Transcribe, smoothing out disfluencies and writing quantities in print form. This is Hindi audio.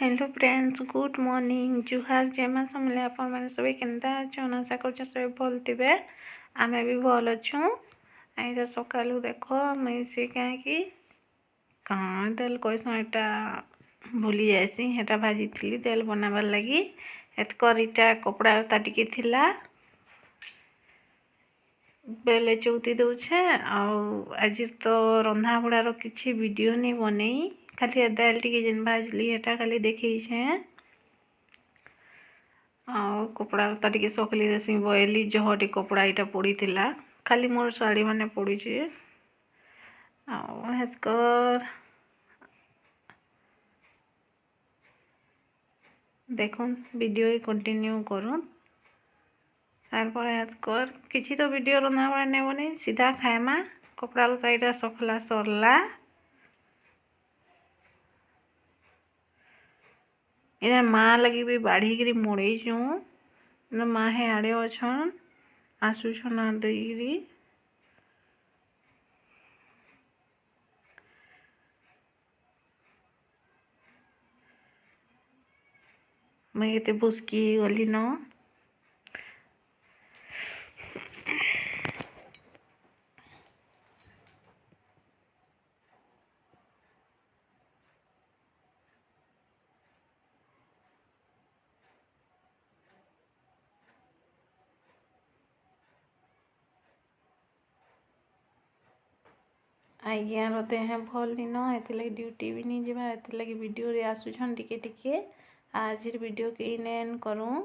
हेलो फ्रेंड्स, गुड मॉर्निंग, जुहार जेमा समले आपण मैंने सब केन्ता अच्छन आशा कर सब भल थे। आम भी भल अच्छु। आई सका देख मुझे कहीं कहाँ तेल कैसा यहाँ भूली जासी हेटा भाजी थी तेल बनाबार लगी एतकरीटा कपड़ा ता टिके थिला बेले चौती दौचे। आज तो रंधा बड़ार किसी वीडियो नहीं बनई, खाली दाल टी जेन भाजली हेटा खाली देखी कपड़ा ता टिके सकली देसी बयली जहटी कपड़ा यहाँ पड़ी थिला खाली मोर शाढ़ी मैंने पड़ी हेतकर देखुन वीडियो ही कंटिन्यू करूँ तारपर हेतकर किसी तो वीडियो रंधा बड़ा नहीं बनी सीधा खाएमा कपड़ा लता यहाँ सखला सरला। इधर माँ लगी भी बाढ़ी मोड़ी चु माँ हे आड़े अच्छन आसुछन आदरी मैं ये बुसकी गली न आज्ञा रते हैं भल दिन एथि ड्यूटी भी नहीं जावा एथि वीडियो रे आसुछन टिके टिके। आज वीडियो के इन एंड करूँ।